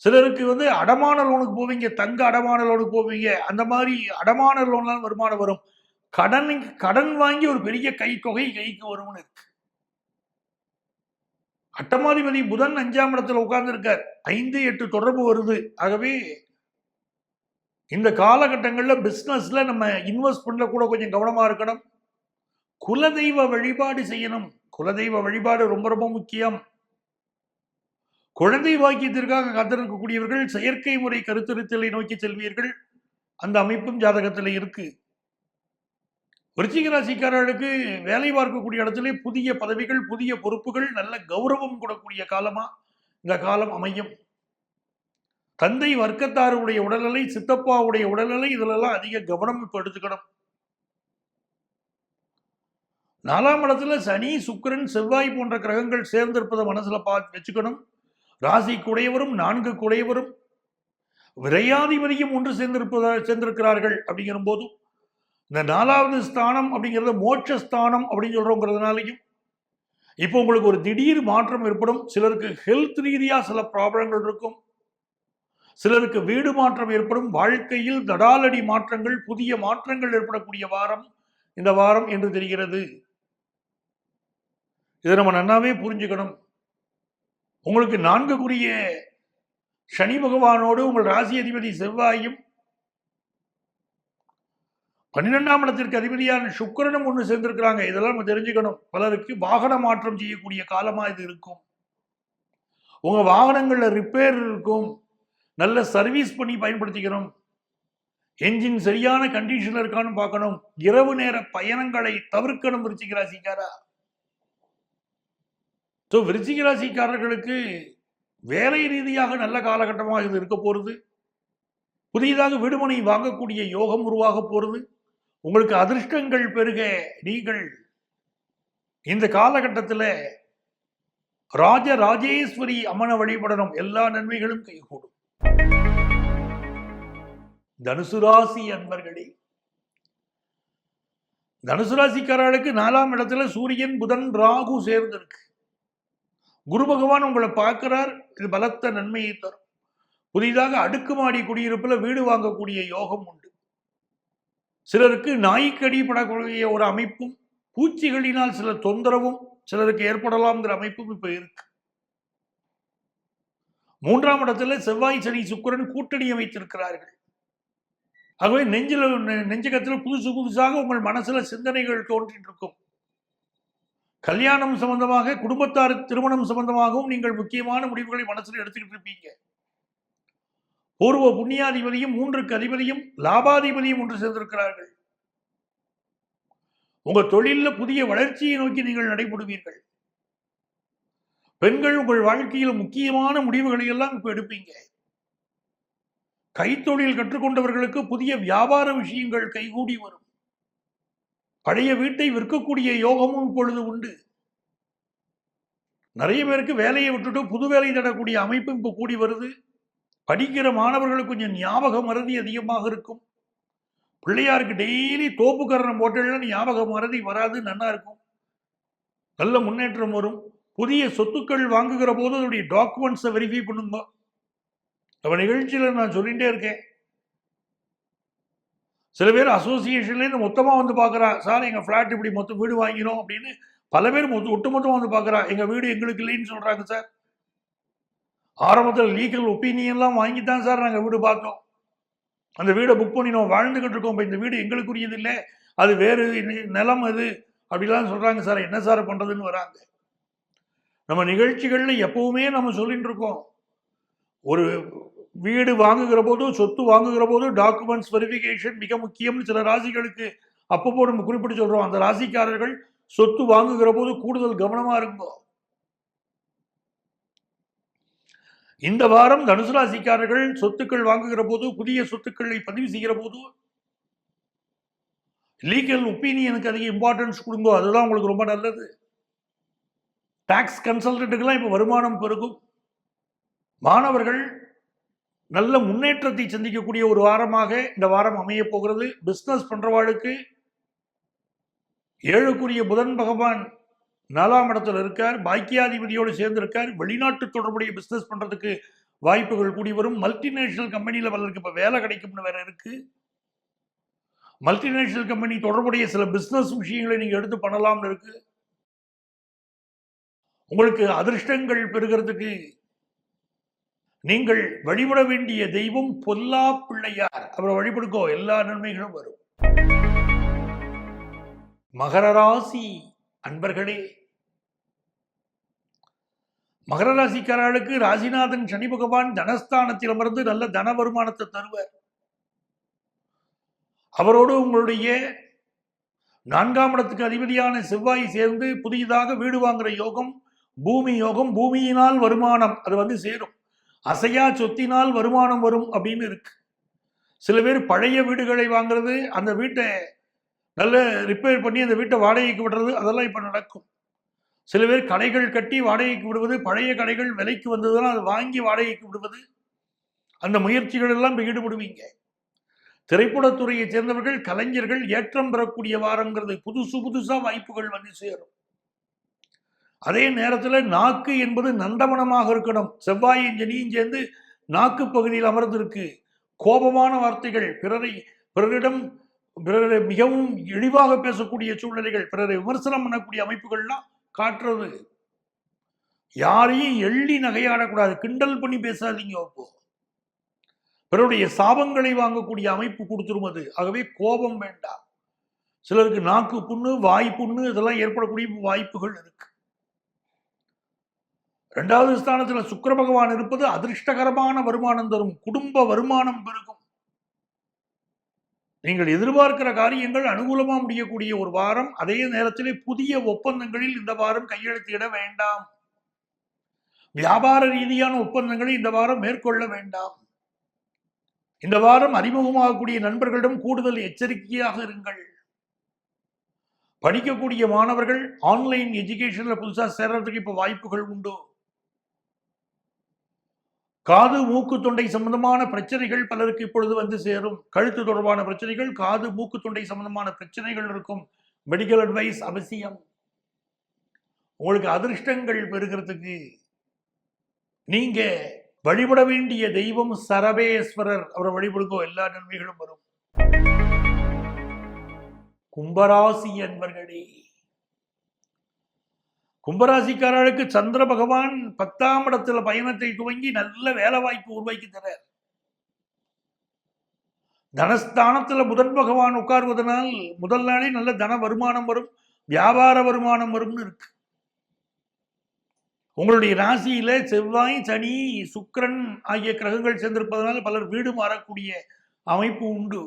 சிலருக்கு அடமான லோனுக்கு போவீங்க, தங்க அடமான லோனுக்கு போவீங்க. அந்த மாதிரி அடமான லோன்லாம் வருமானம் வரும். கடன் வாங்கி ஒரு பெரிய தொகை கைக்கு வரும்னு இருக்கு. அட்டமாதிபதி புதன் 5ஆம் இடத்துல உட்கார்ந்து இருக்கார். 5, 8 தொடர்பு வருது. ஆகவே இந்த காலகட்டங்கள்ல பிசினஸ்ல நம்ம இன்வெஸ்ட் பண்ண கூட கொஞ்சம் கவனமா இருக்கணும். குலதெய்வ வழிபாடு செய்யணும். குலதெய்வ வழிபாடு ரொம்ப ரொம்ப முக்கியம். குழந்தை வாக்கியத்திற்காக காத்திருக்கக்கூடியவர்கள் செயற்கை முறை கருத்தரித்தலை நோக்கி செல்வீர்கள். அந்த அமைப்பும் ஜாதகத்தில் இருக்கு. விருச்சிக ராசிக்காரர்களுக்கு வேலை பார்க்கக்கூடிய இடத்துல புதிய பதவிகள், புதிய பொறுப்புகள், நல்ல கௌரவம் கூடக்கூடிய காலமா இந்த காலம் அமையும். தந்தை வர்க்கத்தாருடைய உடல்நிலை, சித்தப்பாவுடைய உடல்நிலை, இதுலெல்லாம் அதிக கவனம் இப்ப எடுத்துக்கணும். 4ஆம் இடத்துல சனி, சுக்கிரன், செவ்வாய் போன்ற கிரகங்கள் சேர்ந்திருப்பதை மனசுல பார்த்து வச்சுக்கணும். ராசி குடையவரும் 4 குடையவரும் விரையாதிபதியும் ஒன்று சேர்ந்திருக்கிறார்கள். அப்படிங்கிற போது இந்த 4வது ஸ்தானம் அப்படிங்கிறது மோட்சஸ்தானம் அப்படின்னு சொல்றோங்கிறதுனாலையும் இப்போ உங்களுக்கு ஒரு திடீர் மாற்றம் ஏற்படும். சிலருக்கு ஹெல்த் ரீதியா சில ப்ராப்ளங்கள் இருக்கும். சிலருக்கு வீடு மாற்றம் ஏற்படும். வாழ்க்கையில் தடாலடி மாற்றங்கள், புதிய மாற்றங்கள் ஏற்படக்கூடிய வாரம் இந்த வாரம் என்று தெரிகிறது. இதை நம்ம நன்னாவே புரிஞ்சுக்கணும். உங்களுக்கு 4க்குரிய சனி பகவானோடு உங்கள் ராசி அதிபதி செவ்வாயும் 12ஆம் இடத்திற்கு அதிபதியான சுக்கிரனும் ஒன்று சேர்ந்திருக்கிறாங்க. இதெல்லாம் நம்ம தெரிஞ்சுக்கணும். பலருக்கு வாகன மாற்றம் செய்யக்கூடிய காலமா இது இருக்கும். உங்க வாகனங்கள்ல ரிப்பேர் இருக்கும். நல்ல சர்வீஸ் பண்ணி பயன்படுத்திக்கணும். என்ஜின் சரியான கண்டிஷன்ல இருக்கான்னு பார்க்கணும். இரவு நேர பயணங்களை தவிர்க்கணும். விருச்சிக ராசிக்காரா, விருச்சிக ராசிக்காரர்களுக்கு வேலை ரீதியாக நல்ல காலகட்டமாக இது இருக்க போறது. புதியதாக வீடுமனை வாங்கக்கூடிய யோகம் உருவாக போறது. உங்களுக்கு அதிர்ஷ்டங்கள் பெருக நீங்கள் இந்த காலகட்டத்தில் ராஜராஜேஸ்வரி அம்மனை வழிபடணும். எல்லா நன்மைகளும் கைகூடும். தனுசு ராசி அன்பர்களே, தனுசு ராசிக்காரர்களுக்கு 4ஆம் இடத்துல சூரியன், புதன், ராகு சேர்ந்திருக்கு. குரு பகவான் உங்களை பார்க்கிறார். இது பலத்த நன்மையை தரும். புதிதாக அடுக்குமாடி குடியிருப்புல வீடு வாங்கக்கூடிய யோகம் உண்டு. சிலருக்கு நாய்க்கடி படக்கூடிய ஒரு அமைப்பும், பூச்சிகளினால் சில தொந்தரவும் சிலருக்கு ஏற்படலாம்ங்கிற அமைப்பும் இப்ப இருக்கு. 3ஆம் இடத்துல செவ்வாய், சனி, சுக்கிரன் கூட்டணி அமைத்திருக்கிறார்கள். ஆகவே நெஞ்சகத்தில் புதுசாக உங்கள் மனசுல சிந்தனைகள் தோன்றிட்டு இருக்கும். கல்யாணம் சம்பந்தமாக, குடும்பத்தார் திருமணம் சம்பந்தமாகவும் நீங்கள் முக்கியமான முடிவுகளை மனசில் எடுத்துக்கிட்டு இருப்பீங்க. பூர்வ புண்ணியாதிபதியும் 3க்கு அதிபதியும் லாபாதிபதியும் ஒன்று சேர்ந்திருக்கிறார்கள். உங்க தொழில புதிய வளர்ச்சியை நோக்கி நீங்கள் நடைபெறுவீர்கள். பெண்கள் உங்கள் வாழ்க்கையில் முக்கியமான முடிவுகளை எல்லாம் இப்ப எடுப்பீங்க. கைத்தொழில் கற்றுக்கொண்டவர்களுக்கு புதிய வியாபார விஷயங்கள் கைகூடி வரும். பழைய வீட்டை விற்கக்கூடிய யோகமும் இப்பொழுது உண்டு. நிறைய பேருக்கு வேலையை விட்டுட்டு புது வேலை தரக்கூடிய அமைப்பு இப்ப கூடி வருது. படிக்கிற மாணவர்களுக்கு கொஞ்சம் ஞாபக மறதி அதிகமாக இருக்கும். பிள்ளையாருக்கு டெய்லி தோப்புக்கரணம் போட்டேன்னா ஞாபக மறதி வராது, நல்லா இருக்கும். நல்ல முன்னேற்றம் வரும். புதிய சொத்துக்கள் வாங்குகிற போது அதனுடைய டாக்குமெண்ட்ஸை வெரிஃபை பண்ணுங்க. நம்ம நிகழ்ச்சியில நான் சொல்லிட்டே இருக்கேன். சில பேர் அசோசியேஷன்ல மொத்தமா வந்து பாக்குறா, சார் எங்க பிளாட் இப்படி மொத்தம் வீடு வாங்கினோம் அப்படின்னு பல பேர் ஒட்டுமொத்தமா வந்து பாக்குறா. எங்க வீடு எங்களுக்கு இல்லைன்னு சொல்றாங்க சார். ஆரம்பத்தில் லீகல் ஒப்பீனியன்லாம் வாங்கித்தான் சார் நாங்க வீடு பார்த்தோம். அந்த வீடை புக் பண்ணினோம், வாழ்ந்துகிட்டு இருக்கோம். இந்த வீடு எங்களுக்குரியது இல்லை, அது வேறு நிலம் அது அப்படிலாம் சொல்றாங்க சார். என்ன சார் பண்றதுன்னு வராங்க. நம்ம நிகழ்ச்சிகள்ல எப்பவுமே நம்ம சொல்லிட்டு இருக்கோம், ஒரு வீடு வாங்குகிற போது, சொத்து வாங்குகிற போது டாக்குமெண்ட்ஸ் வெரிஃபிகேஷன் மிக முக்கியம்னு சில ராசிகளுக்கு அப்பப்போ நம்ம குறிப்பிட்டு சொல்றோம். அந்த ராசிக்காரர்கள் சொத்து வாங்குகிற போது கூடுதல் கவனமா இருக்கும். இந்த வாரம் தனுசு ராசிக்காரர்கள் சொத்துக்கள் வாங்குகிற போது, புதிய சொத்துக்களை பதிவு செய்கிற போது லீகல் ஒப்பீனியனுக்கு அதிக இம்பார்ட்டன்ஸ் கொடுங்க. அதுதான் உங்களுக்கு ரொம்ப நல்லது. டாக்ஸ் கன்சல்டன்ட்டுக்கெல்லாம் இப்ப வருமானம் பெருகும். மாணவர்கள் நல்ல முன்னேற்றத்தை சந்திக்கக்கூடிய ஒரு வாரமாக இந்த வாரம் அமைய போகிறது. பிசினஸ் பண்றவாளுக்கு 7க்குரிய புதன் பகவான் 4ஆம் இடத்துல இருக்கார், பாக்கியாதிபதியோடு சேர்ந்து இருக்கார். வெளிநாட்டு தொடர்புடைய பிசினஸ் பண்றதுக்கு வாய்ப்புகள் கூடி வரும். மல்டிநேஷனல் கம்பெனியில பலருக்கு இப்ப வேலை கிடைக்கும்னு வேற இருக்கு. மல்டிநேஷனல் கம்பெனி தொடர்புடைய சில பிசினஸ் விஷயங்களை நீங்க எடுத்து பண்ணலாம்னு இருக்கு. உங்களுக்கு அதிர்ஷ்டங்கள் பெறுகிறதுக்கு நீங்கள் வழிபட வேண்டிய தெய்வம் பொல்லா பிள்ளையார். அவரை வழிபடுக்கோ, எல்லா நன்மைகளும் வரும். மகர ராசி அன்பர்களே, மகர ராசிக்காரர்களுக்கு ராசிநாதன் சனி பகவான் தனஸ்தானத்தில் அமர்ந்து நல்ல தன வருமானத்தை தருவார். அவரோடு உங்களுடைய 4ஆம் இடத்துக்கு அதிபதியான செவ்வாய் சேர்ந்து புதியதாக வீடு வாங்குற யோகம், பூமி யோகம், பூமியினால் வருமானம் அது வந்து சேரும். அசையா சொத்தினால் வருமானம் வரும் அப்படின்னு இருக்கு. சில பேர் பழைய வீடுகளை வாங்குறது, அந்த வீட்டை நல்ல ரிப்பேர் பண்ணி அந்த வீட்டை வாடகைக்கு விடுறது, அதெல்லாம் இப்ப நடக்கும். சில பேர் கடைகள் கட்டி வாடகைக்கு விடுவது, பழைய கடைகள் விலைக்கு வந்ததுன்னா அதை வாங்கி வாடகைக்கு விடுவது, அந்த முயற்சிகள் எல்லாம் ஈடுபடுவீங்க. திரைப்படத்துறையை சேர்ந்தவர்கள், கலைஞர்கள் ஏற்றம் பெறக்கூடிய வாரங்கிறது. புதுசா வாய்ப்புகள் வந்து சேரும். அதே நேரத்தில் நாக்கு என்பது நந்தவனமாக இருக்கணும். செவ்வாயும் சனியும் சேர்ந்து நாக்கு பகுதியில் அமர்ந்திருக்கு. கோபமான வார்த்தைகள், பிறரிடம் மிகவும் இழிவாக பேசக்கூடிய சூழ்நிலைகள், பிறரை விமர்சனம் பண்ணக்கூடிய அமைப்புகள்லாம் காட்டுறது. யாரையும் எள்ளி நகையாடக்கூடாது, கிண்டல் பண்ணி பேசாதீங்க. அப்போ பிறருடைய சாபங்களை வாங்கக்கூடிய அமைப்பு கொடுத்துரும் அது. ஆகவே கோபம் வேண்டாம். சிலருக்கு நாக்கு புண்ணு, வாய் புண்ணு இதெல்லாம் ஏற்படக்கூடிய வாய்ப்புகள் இருக்கு. 2வது ஸ்தானத்தில் சுக்கிர பகவான் இருப்பது அதிர்ஷ்டகரமான வருமானம் தரும். குடும்ப வருமானம் பெருகும். நீங்கள் எதிர்பார்க்கிற காரியங்கள் அனுகூலமா முடியக்கூடிய ஒரு வாரம். அதே நேரத்தில் புதிய ஒப்பந்தங்களில் இந்த வாரம் கையெழுத்திட வேண்டாம். வியாபார ரீதியான ஒப்பந்தங்களை இந்த வாரம் மேற்கொள்ள வேண்டாம். இந்த வாரம் அறிமுகமாகக்கூடிய நண்பர்களிடம் கூடுதல் எச்சரிக்கையாக இருங்கள். படிக்கக்கூடிய மாணவர்கள் ஆன்லைன் எஜுகேஷன்ல புதுசா சேர்றதுக்கு இப்ப வாய்ப்புகள் உண்டு. காது மூக்கு தொண்டை சம்பந்தமான பிரச்சனைகள் பலருக்கு இப்பொழுது வந்து சேரும். கழுத்து தொடர்பான பிரச்சனைகள், காது மூக்கு தொண்டை சம்பந்தமான பிரச்சனைகள் இருக்கும். மெடிக்கல் அட்வைஸ் அவசியம். உங்களுக்கு அதிர்ஷ்டங்கள் பெறுகிறதுக்கு நீங்க வழிபட வேண்டிய தெய்வம் சரபேஸ்வரர். அவரை வழிபடுக்கோ, எல்லா நன்மைகளும் வரும். கும்பராசி அன்பர்களே, கும்பராசிக்காரர்களுக்கு சந்திர பகவான் 10ஆம் இடத்துல பயணத்தை துவங்கி நல்ல வேலை வாய்ப்பு உருவாக்கி தரார். தனஸ்தானத்துல புதன் பகவான் உட்கார்வதனால் முதல் நாளே நல்ல தன வருமானம் வரும், வியாபார வருமானம் வரும்னு இருக்கு. உங்களுடைய ராசியில செவ்வாய், சனி, சுக்கிரன் ஆகிய கிரகங்கள் சேர்ந்திருப்பதனால் பலர் வீடு மாறக்கூடிய அமைப்பு உண்டு.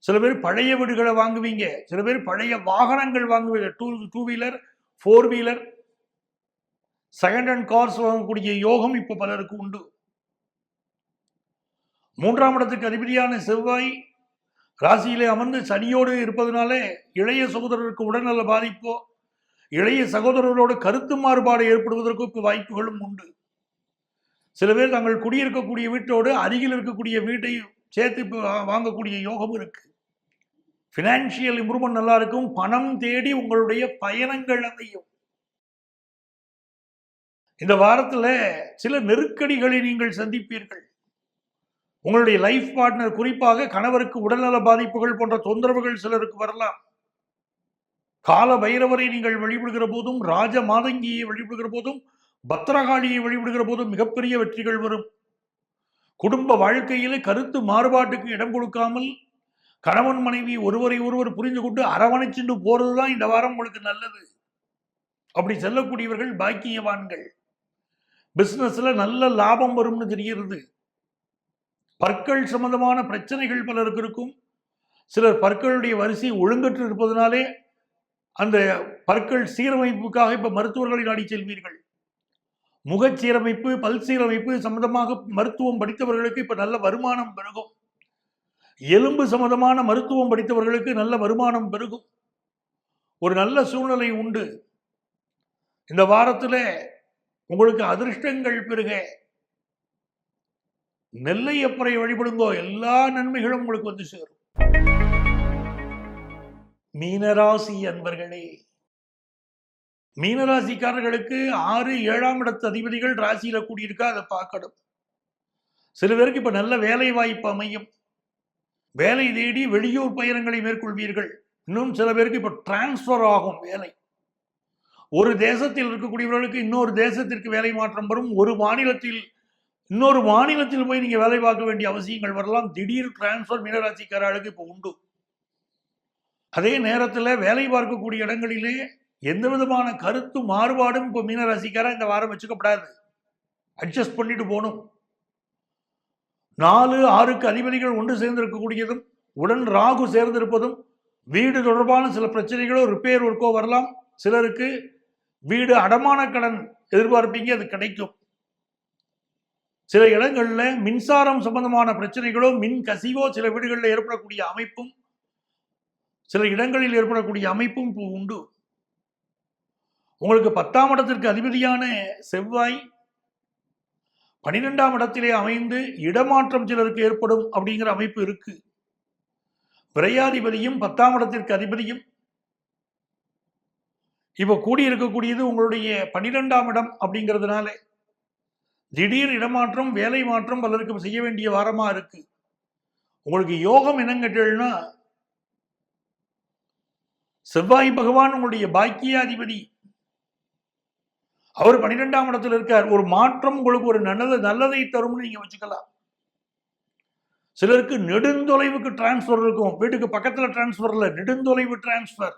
சில பேர் பழைய வீடுகளை வாங்குவீங்க, சில பேர் பழைய வாகனங்கள் வாங்குவீங்க. Two wheeler, 4 wheeler, second hand cars வாங்கக்கூடிய யோகம் இப்ப பலருக்கு உண்டு. 3ஆம் இடத்துக்கு அதிபதியான செவ்வாய் ராசியிலே அமர்ந்து சனியோடு இருப்பதனால இளைய சகோதரருக்கு உடல்நல பாதிப்போ, இளைய சகோதரரோடு கருத்து மாறுபாடு ஏற்படுவதற்கு இப்ப வாய்ப்புகளும் உண்டு. சில பேர் தாங்கள் குடியிருக்கக்கூடிய வீட்டோடு அருகில் இருக்கக்கூடிய வீட்டை சேர்த்து வாங்கக்கூடிய யோகம் இருக்கு. பினான்சியல் இம்ப்ரூவ்மெண்ட் நல்லா இருக்கும். பணம் தேடி உங்களுடைய பயணங்கள் அமையும். இந்த வாரத்துல சில நெருக்கடிகளை நீங்கள் சந்திப்பீர்கள். உங்களுடைய லைஃப் பார்ட்னர், குறிப்பாக கணவருக்கு உடல்நல பாதிப்புகள் போன்ற தொந்தரவுகள் சிலருக்கு வரலாம். கால பைரவரை நீங்கள் வழிபடுகிற போதும், ராஜ மாதங்கியை வழிபடுகிற போதும், பத்ரகாளியை வழிபடுகிற போதும் மிகப்பெரிய வெற்றிகள் வரும். குடும்ப வாழ்க்கையிலே கருத்து மாறுபாட்டுக்கு இடம் கொடுக்காமல் கணவன் மனைவி ஒருவரை ஒருவர் புரிந்து கொண்டு அரவணைச்சுட்டு போறதுதான் இந்த வாரம் உங்களுக்கு நல்லது. அப்படி செல்லக்கூடியவர்கள் பாக்கியவான்கள். பிசினஸ்ல நல்ல லாபம் வரும்னு தெரிகிறது. பற்கள் சம்பந்தமான பிரச்சனைகள் பலருக்கு இருக்கும். சிலர் பற்களுடைய வரிசை ஒழுங்கற்று இருப்பதனாலே அந்த பற்கள் சீரமைப்புக்காக இப்ப மருத்துவர்களை நாடி செல்வீர்கள். முக சீரமைப்பு, பல் சீரமைப்பு சம்பந்தமாக மருத்துவம் படித்தவர்களுக்கு இப்ப நல்ல வருமானம் பெருகும். எலும்பு சம்பந்தமான மருத்துவம் படித்தவர்களுக்கு நல்ல வருமானம் பெருகும். ஒரு நல்ல சூழ்நிலை உண்டு. இந்த வாரத்துல உங்களுக்கு அதிர்ஷ்டங்கள் பெருக. நெல்லையப்பரை வழிபடுங்கோ, எல்லா நன்மைகளும் உங்களுக்கு வந்து சேரும். மீனராசி அன்பர்களே, மீனராசிக்காரர்களுக்கு 6, 7ஆம் இடத்து அதிபதிகள் ராசியில கூடியிருக்கா, அதை பார்க்கணும். சில பேருக்கு இப்ப நல்ல வேலை வாய்ப்பு அமையும். வேலை தேடி வெளியூர் பயணங்களை மேற்கொள்வீர்கள். இன்னும் சில பேருக்கு இப்ப டிரான்ஸ்பர் ஆகும் வேலை. ஒரு தேசத்தில் இருக்கக்கூடியவர்களுக்கு இன்னொரு தேசத்திற்கு வேலை மாற்றம் வரும். ஒரு மாநிலத்தில் இன்னொரு மாநிலத்தில் போய் நீங்க வேலை பார்க்க வேண்டிய அவசியங்கள் வரலாம். திடீர் டிரான்ஸ்பர் மீனராசிக்காரர்களுக்கு இப்ப உண்டு. அதே நேரத்தில் வேலை பார்க்கக்கூடிய இடங்களிலே எந்த விதமான கருத்து மாறுபாடும் இப்ப மீனராசிக்காரா இந்த வாரம் வச்சுக்கப்படாது. அட்ஜஸ்ட் பண்ணிட்டு போகணும். 4, 6க்கு அதிபதிகள் ஒன்று சேர்ந்திருக்கக்கூடியதும், உடன் ராகு சேர்ந்திருப்பதும், வீடு தொடர்பான சில பிரச்சனைகளோ ரிப்பேர் ஒர்க்கோ வரலாம். சிலருக்கு வீடு அடமான கடன் எதிர்பார்ப்பீங்க, அது கிடைக்கும். சில இடங்கள்ல மின்சாரம் சம்பந்தமான பிரச்சனைகளோ மின் கசிவோ சில வீடுகளில் ஏற்படக்கூடிய அமைப்பும், சில இடங்களில் ஏற்படக்கூடிய அமைப்பும் இப்போ உண்டு. உங்களுக்கு 10ஆம் இடத்திற்கு அதிபதியான செவ்வாய் 12ஆம் இடத்திலே அமைந்து இடமாற்றம் சிலருக்கு ஏற்படும் அப்படிங்கிற அமைப்பு இருக்கு. விரையாதிபதியும் 10ஆம் இடத்திற்கு அதிபதியும் இப்ப கூடியிருக்கக்கூடியது உங்களுடைய 12ஆம் இடம் அப்படிங்கிறதுனால திடீர் இடமாற்றம், வேலை மாற்றம் பலருக்கு செய்ய வேண்டிய வாரமா இருக்கு. உங்களுக்கு யோகம் என்னங்கட்டா, செவ்வாய் பகவான் உங்களுடைய பாக்கியாதிபதி, அவர் 12ஆம் இடத்துல இருக்கார். ஒரு மாற்றம் உங்களுக்கு ஒரு நல்லதை தரும்னு நீங்க வச்சுக்கலாம். சிலருக்கு நெடுந்தொலைவுக்கு டிரான்ஸ்பர் இருக்கும். வீட்டுக்கு பக்கத்துல டிரான்ஸ்பர் இல்ல, நெடுந்தொலைவு டிரான்ஸ்பர்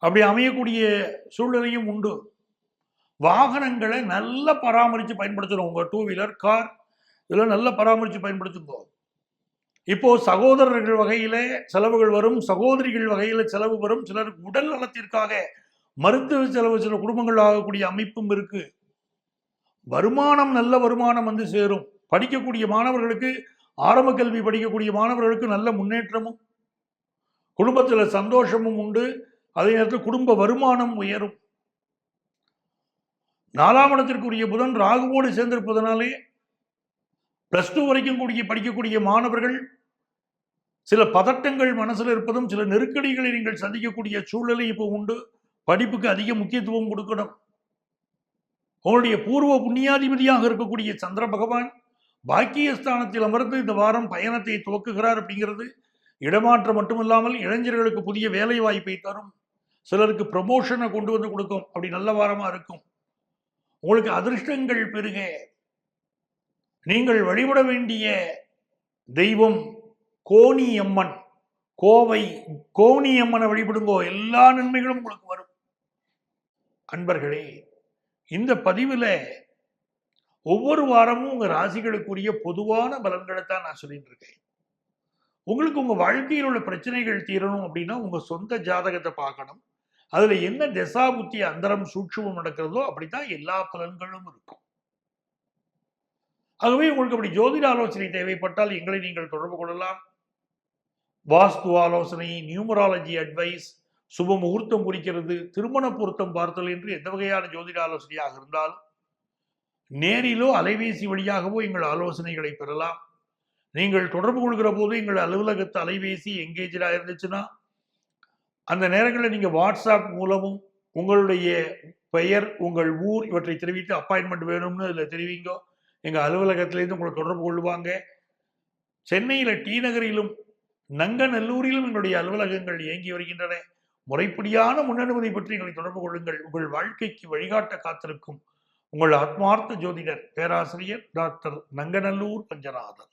அப்படி அமையக்கூடிய சூழ்நிலையும் உண்டு. வாகனங்களை நல்லா பராமரித்து பயன்படுத்தணும். உங்க 2 வீலர், கார் இதெல்லாம் நல்லா பராமரித்து பயன்படுத்துங்க. இப்போ சகோதரர்கள் வகையில செலவுகள் வரும், சகோதரிகள் வகையில செலவு வரும். சிலருக்கு உடல் நலத்திற்காக மருத்துவ செலவு சில குடும்பங்கள் ஆகக்கூடிய அமைப்பும் இருக்கு. வருமானம், நல்ல வருமானம் வந்து சேரும். படிக்கக்கூடிய மாணவர்களுக்கு, ஆரம்ப கல்வி படிக்கக்கூடிய மாணவர்களுக்கு நல்ல முன்னேற்றமும், குடும்பத்தில் சந்தோஷமும் உண்டு. அதே நேரத்தில் குடும்ப வருமானம் உயரும். 4ஆம் இடத்திற்குரிய புதன் ராகுவோடு சேர்ந்திருப்பதனாலே +2 வரைக்கும் படிக்கக்கூடிய மாணவர்கள் சில பதட்டங்கள் மனசில் இருப்பதும், சில நெருக்கடிகளை நீங்கள் சந்திக்கக்கூடிய சூழ்நிலை இப்போ உண்டு. படிப்புக்கு அதிக முக்கியத்துவம் கொடுக்கணும். உங்களுடைய பூர்வ புண்ணியாதிபதியாக இருக்கக்கூடிய சந்திர பகவான் பாக்கியஸ்தானத்தில் அமர்ந்து இந்த வாரம் பயணத்தை துவக்குகிறார். அப்படிங்கிறது இடமாற்றம் மட்டுமில்லாமல் இளைஞர்களுக்கு புதிய வேலை வாய்ப்பை தரும். சிலருக்கு ப்ரமோஷனை கொண்டு வந்து கொடுக்கும். அப்படி நல்ல வாரமா இருக்கும். உங்களுக்கு அதிர்ஷ்டங்கள் பெருக. நீங்கள் வழிபட வேண்டிய தெய்வம் கோணி அம்மன். கோவை கோணி அம்மனை வழிபடுங்கோ, எல்லா நன்மைகளும் உங்களுக்கு வரும். அன்பர்களே, இந்த பதிவுல ஒவ்வொரு வாரமும் உங்க ராசிகளுக்குரிய பொதுவான பலன்களை தான் நான் சொல்லிட்டு இருக்கேன். உங்களுக்கு உங்க வாழ்க்கையில் உள்ள பிரச்சனைகள் தீரணும் அப்படின்னா உங்க சொந்த ஜாதகத்தை பார்க்கணும். அதுல என்ன திசா புத்தி அந்தரம் சூட்சுமம் நடக்கிறதோ அப்படித்தான் எல்லா பலன்களும் இருக்கும். ஆகவே உங்களுக்கு அப்படி ஜோதிட ஆலோசனை தேவைப்பட்டால் எங்களை நீங்கள் தொடர்பு கொள்ளலாம். வாஸ்து ஆலோசனை, நியூமராலஜி அட்வைஸ், சுப முகூர்த்தம் குறிக்கிறது, திருமண பொருத்தம் பார்த்தல் என்று எந்த வகையான ஜோதிட ஆலோசனையாக இருந்தாலும் நேரிலோ அலைபேசி வழியாகவோ எங்கள் ஆலோசனைகளை பெறலாம். நீங்கள் தொடர்பு கொள்கிற போது எங்கள் அலுவலகத்து அலைபேசி எங்கேஜாக இருந்துச்சுன்னா அந்த நேரங்களில் நீங்க வாட்ஸ்அப் மூலமும் உங்களுடைய பெயர், உங்கள் ஊர் இவற்றை தெரிவித்து அப்பாயின்மெண்ட் வேணும்னு அதில் தெரிவிங்க. எங்க அலுவலகத்திலேருந்து உங்களை தொடர்பு கொள்வாங்க. சென்னையில டி நகரிலும் நங்கநல்லூரிலும் எங்களுடைய அலுவலகங்கள் இயங்கி வருகின்றன. முறைப்படியான முன்னனுமதி பற்றி எங்களை தொடர்பு கொள்ளுங்கள். உங்கள் வாழ்க்கைக்கு வழிகாட்ட காத்திருக்கும் உங்கள் ஆத்மார்த்த ஜோதிடர் பேராசிரியர் டாக்டர் நங்கநல்லூர் பஞ்சநாதன்.